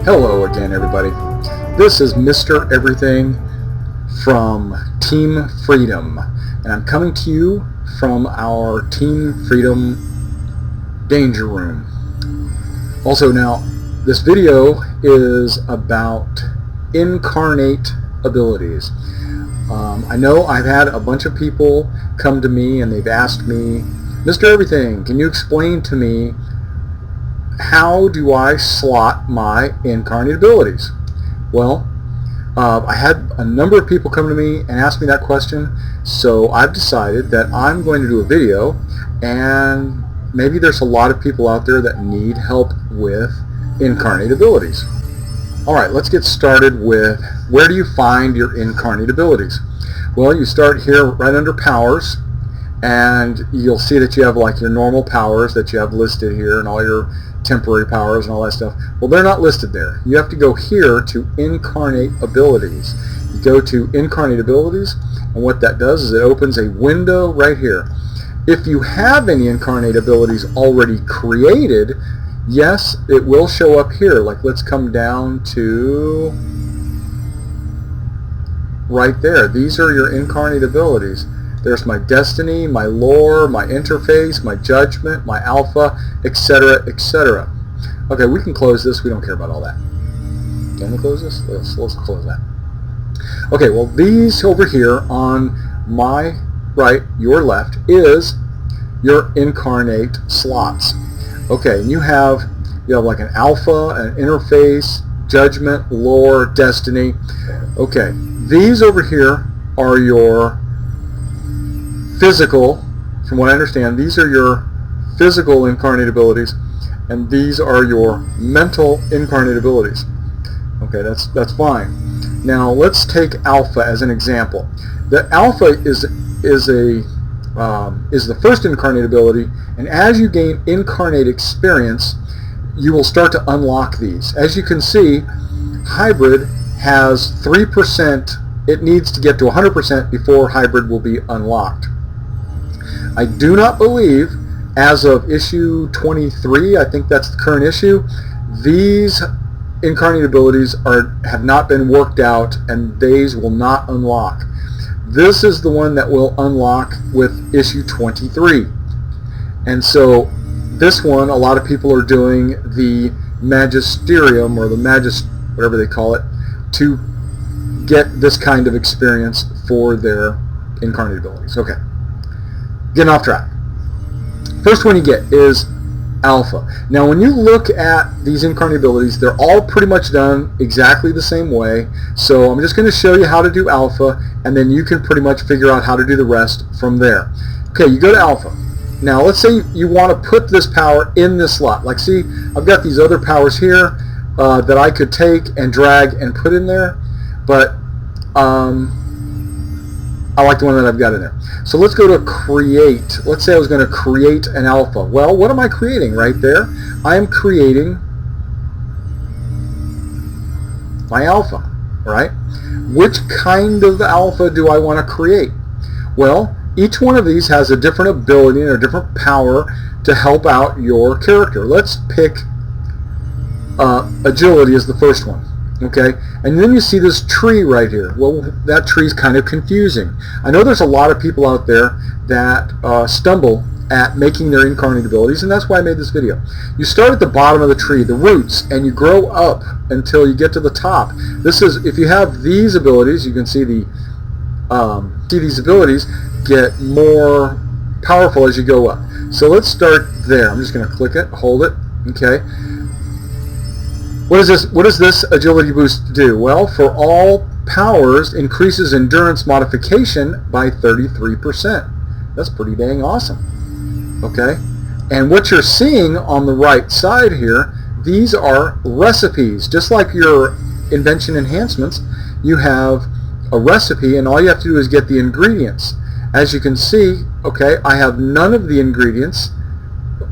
Hello again, everybody. This is Mr. Everything from Team Freedom, and I'm coming to you from our Team Freedom Danger Room. Also, now, this video is about Incarnate Abilities. I know I've had a bunch of people come to me and they've asked me, Mr. Everything, can you explain to me how do I slot my Incarnate Abilities? Well, I had a number of people come to me and ask me that question, so I've decided that I'm going to do a video, and maybe there's a lot of people out there that need help with Incarnate Abilities. Alright, let's get started with where do you find your Incarnate Abilities? Well, you start here right under Powers, and you'll see that you have like your normal powers that you have listed here and all your temporary powers and all that stuff. Well, they're not listed there. You have to go here to Incarnate Abilities. You go to Incarnate Abilities, and what that does is it opens a window right here. If you have any Incarnate Abilities already created, yes, it will show up here. Like, let's come down to right there. These are your Incarnate Abilities. There's my Destiny, my Lore, my Interface, my Judgment, my Alpha, etc., etc. Okay, we can close this. We don't care about all that. Can we close this? Let's close that. Okay, well, these over here on my right, your left, is your Incarnate slots. Okay, and you have like an Alpha, an Interface, Judgment, Lore, Destiny. Okay, these over here are your physical, from what I understand, these are your physical Incarnate Abilities, and these are your mental Incarnate Abilities. Okay, that's fine. Now let's take Alpha as an example. The Alpha is the first Incarnate Ability, and as you gain Incarnate experience, you will start to unlock these. As you can see, Hybrid has 3%. It needs to get to 100% before Hybrid will be unlocked. I do not believe, as of issue 23, I think that's the current issue, these Incarnate Abilities have not been worked out, and these will not unlock. This is the one that will unlock with issue 23. And so this one, a lot of people are doing the Magisterium, or the whatever they call it, to get this kind of experience for their Incarnate Abilities. Okay. Getting off track. First one you get is Alpha. Now when you look at these Incarnate Abilities, they're all pretty much done exactly the same way. So I'm just going to show you how to do Alpha, and then you can pretty much figure out how to do the rest from there. Okay, you go to Alpha. Now let's say you want to put this power in this slot. Like, see, I've got these other powers here that I could take and drag and put in there, but I like the one that I've got in there. So let's go to create. Let's say I was going to create an Alpha. Well, what am I creating right there? I am creating my Alpha, right? Which kind of Alpha do I want to create? Well, each one of these has a different ability and a different power to help out your character. Let's pick Agility as the first one. Okay, and then you see this tree right here. Well, that tree is kind of confusing. I know there's a lot of people out there that stumble at making their Incarnate Abilities, and that's why I made this video. You start at the bottom of the tree, the roots, and you grow up until you get to the top. This is, if you have these abilities, you can see these abilities get more powerful as you go up. So let's start there. I'm just going to click it, hold it. Okay. What does this Agility boost do? Well, for all powers, increases endurance modification by 33%. That's pretty dang awesome. Okay? And what you're seeing on the right side here, these are recipes. Just like your invention enhancements, you have a recipe, and all you have to do is get the ingredients. As you can see, okay, I have none of the ingredients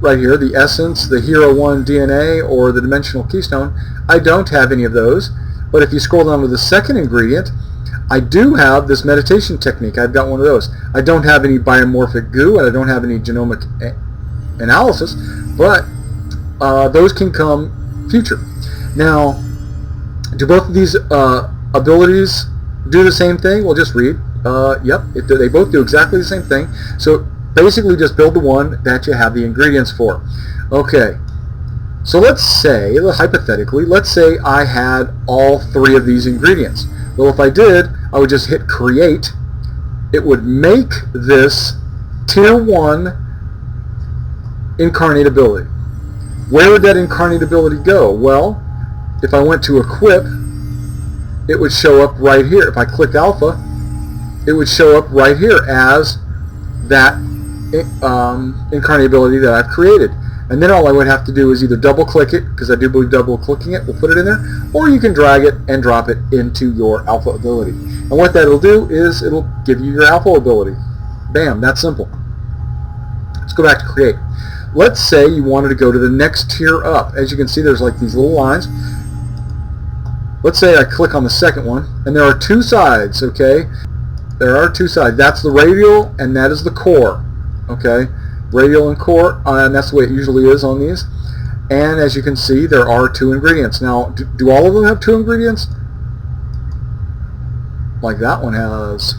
right here, the Essence, the Hero 1 DNA, or the Dimensional Keystone. I don't have any of those. But if you scroll down to the second ingredient, I do have this meditation technique. I've got one of those. I don't have any biomorphic goo, and I don't have any genomic analysis, but those can come future. Now, Do both of these abilities do the same thing? We'll just read. Yep, they both do exactly the same thing. So basically just build the one that you have the ingredients for. Okay, so let's say, hypothetically, let's say I had all three of these ingredients. Well, if I did, I would just hit create. It would make this tier 1 incarnate ability. Where would that incarnate ability go? Well, if I went to equip, it would show up right here. If I clicked alpha, it would show up right here as that incarnate ability that I've created. And then all I would have to do is either double click it, because I do believe double clicking it will put it in there, or you can drag it and drop it into your alpha ability. And what that'll do is it'll give you your alpha ability. Bam, that's simple. Let's go back to create. Let's say you wanted to go to the next tier up. As you can see, there's like these little lines. Let's say I click on the second one, and there are two sides, okay? There are two sides. That's the radial, and that is the core, okay? Radial and core, and that's the way it usually is on these. And as you can see, there are two ingredients. Now, do all of them have two ingredients? Like that one has,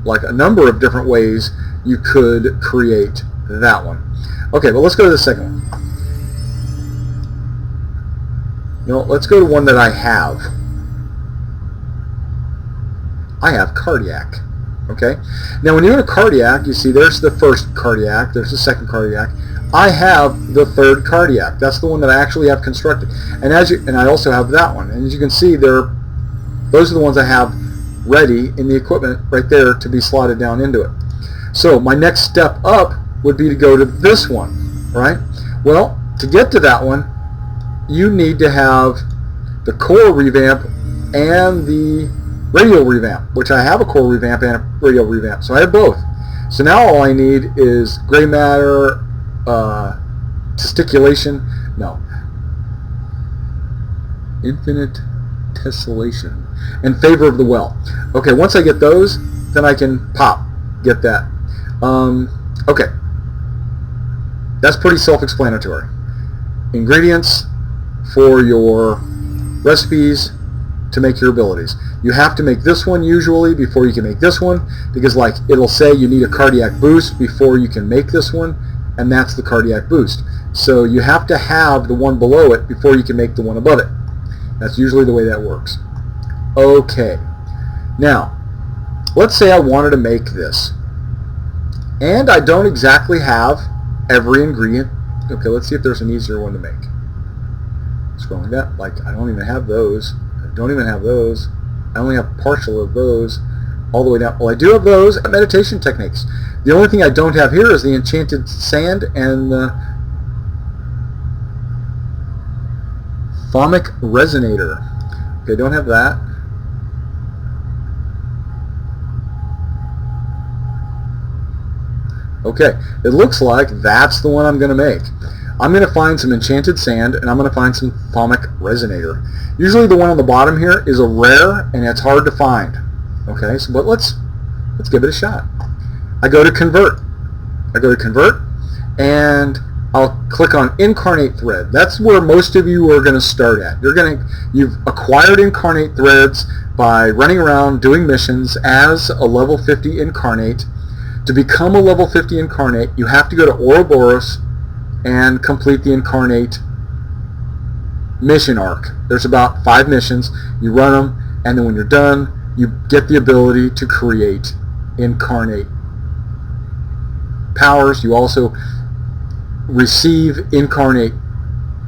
like a number of different ways you could create that one. Okay, but let's go to the second one. No, let's go to one that I have. I have cardiac. Okay. Now, when you're in a cardiac, you see there's the first cardiac, there's the second cardiac. I have the third cardiac. That's the one that I actually have constructed. And I also have that one. And as you can see, those are the ones I have ready in the equipment right there to be slotted down into it. So my next step up would be to go to this one, right? Well, to get to that one, you need to have the core revamp and the radial revamp, which I have a core revamp and a radial revamp. So I have both. So now all I need is gray matter, testiculation, no, infinite tessellation, in favor of the well. Okay, once I get those, then I can get that. Okay, that's pretty self-explanatory. Ingredients for your recipes to make your abilities. You have to make this one usually before you can make this one, because like it'll say you need a cardiac boost before you can make this one, and that's the cardiac boost. So you have to have the one below it before you can make the one above it. That's usually the way that works. Okay, now let's say I wanted to make this, and I don't exactly have every ingredient. Okay, let's see if there's an easier one to make. Scrolling down, like I don't even have those. I don't even have those. I only have partial of those all the way down. Well, I do have those meditation techniques. The only thing I don't have here is the enchanted sand and the fomic resonator. Okay, don't have that. Okay, it looks like that's the one I'm going to make. I'm going to find some enchanted sand, and I'm going to find some fomic resonator. Usually the one on the bottom here is a rare, and it's hard to find. Okay, so but let's give it a shot. I go to convert. And I'll click on Incarnate Thread. That's where most of you are going to start at. You've acquired Incarnate Threads by running around doing missions as a level 50 Incarnate. To become a level 50 Incarnate, you have to go to Ouroboros and complete the Incarnate mission arc. There's about 5 missions. You run them, and then when you're done, you get the ability to create Incarnate powers. You also receive Incarnate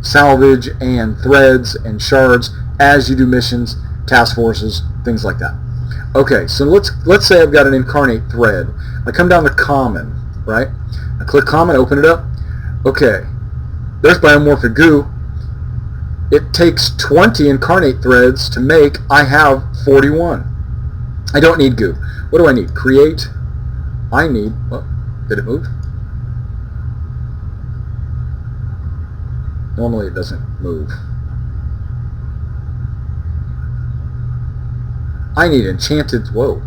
salvage and threads and shards as you do missions, task forces, things like that. Okay, so let's say I've got an Incarnate thread. I come down to Common, right? I click Common, open it up. Okay, there's biomorphic goo. It takes 20 Incarnate threads to make. I have 41. I don't need goo. What do I need? Create. I need, well, did it move? Normally it doesn't move. I need enchanted, whoa.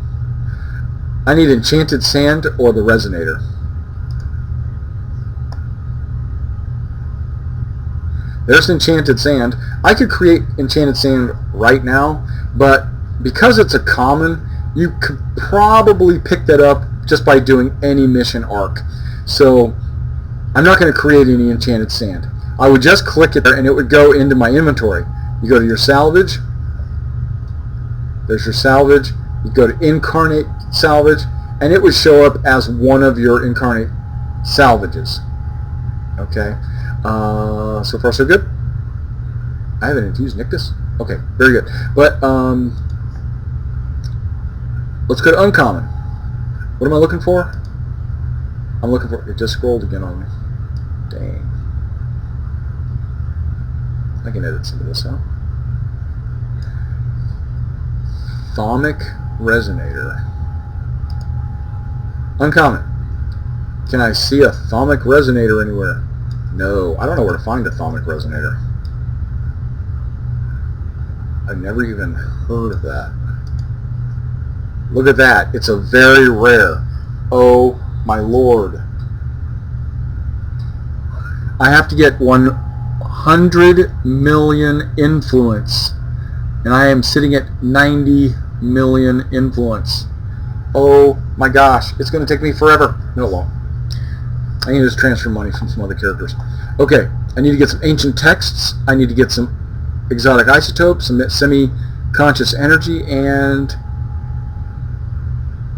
I need enchanted sand or the resonator. There's enchanted sand. I could create enchanted sand right now, but because it's a common, you could probably pick that up just by doing any mission arc. So I'm not going to create any enchanted sand. I would just click it there and it would go into my inventory. You go to your salvage. There's your salvage. You go to incarnate salvage, and it would show up as one of your incarnate salvages. Okay. So far so good. I haven't infused Nictus. Okay, very good. But let's go to uncommon. What am I looking for? I'm looking for... It just scrolled again on me. Dang. I can edit some of this out. Thaumic Resonator. Uncommon. Can I see a Thaumic Resonator anywhere? No. I don't know where to find a Thaumic Resonator. I've never even heard of that. Look at that. It's a very rare. Oh my lord. I have to get 100 million influence, and I am sitting at 90 million influence. Oh my gosh, it's going to take me forever. No, it won't. I need to just transfer money from some other characters. Okay, I need to get some ancient texts. I need to get some exotic isotopes, some semi-conscious energy, and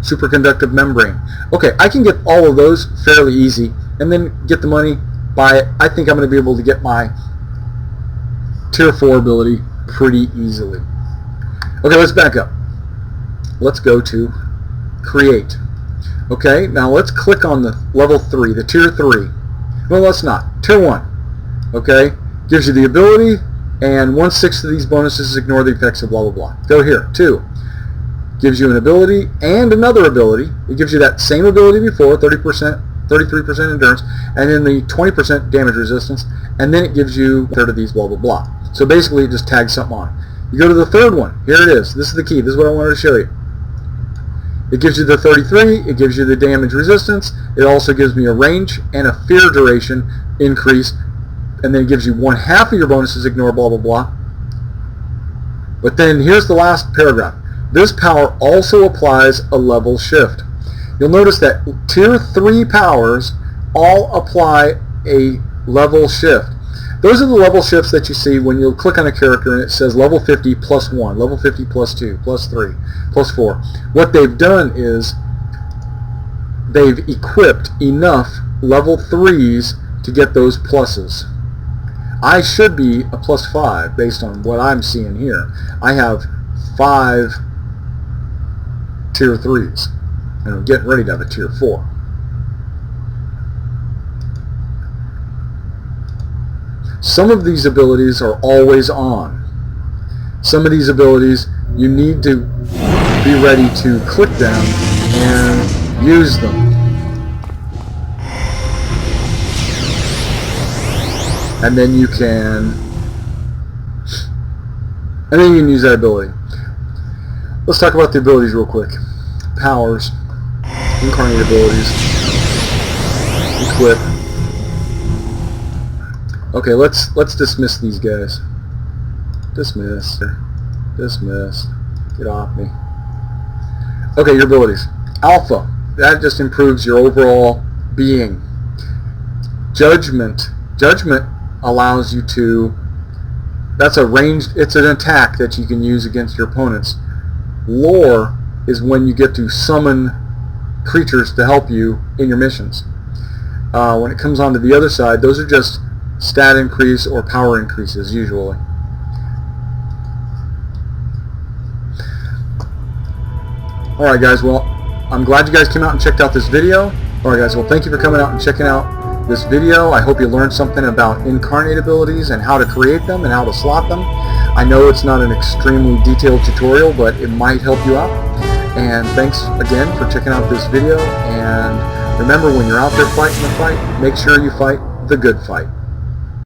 superconductive membrane. Okay, I can get all of those fairly easy, and then get the money, buy it. I think I'm going to be able to get my tier 4 ability pretty easily. Okay, let's back up. Let's go to create. Okay, now let's click on the level 3, the tier 3. Well, let's not. Tier 1. Okay, gives you the ability, and 1/6 of these bonuses ignore the effects of blah blah blah. Go here. 2. Gives you an ability and another ability. It gives you that same ability before, 30%, 33% endurance, and then the 20% damage resistance, and then it gives you a third of these blah blah blah. So basically it just tags something on. You go to the third one. Here it is. This is the key. This is what I wanted to show you. It gives you the 33, it gives you the damage resistance, it also gives me a range and a fear duration increase, and then it gives you 1/2 of your bonuses ignore blah blah blah. But then here's the last paragraph. This power also applies a level shift. You'll notice that tier 3 powers all apply a level shift. Those are the level shifts that you see when you click on a character and it says level 50 plus 1, level 50 plus 2, plus 3, plus 4. What they've done is they've equipped enough level 3s to get those pluses. I should be a plus 5 based on what I'm seeing here. I have 5 tier 3s and I'm getting ready to have a tier 4. Some of these abilities are always on. Some of these abilities you need to be ready to click them and use them. And then you can use that ability. Let's talk about the abilities real quick. Powers, Incarnate Abilities, Equip. Okay, let's dismiss these guys. Dismiss. Dismiss. Get off me. Okay, your abilities. Alpha. That just improves your overall being. Judgment. Judgment allows you to... That's a ranged... It's an attack that you can use against your opponents. Lore is when you get to summon creatures to help you in your missions. When it comes onto the other side, those are just stat increase or power increases usually. Alright guys, well, I'm glad you guys came out and checked out this video. Alright guys, well thank you for coming out and checking out this video. I hope you learned something about Incarnate Abilities and how to create them and how to slot them. I know it's not an extremely detailed tutorial, but it might help you out. And thanks again for checking out this video, and remember, when you're out there fighting the fight, make sure you fight the good fight.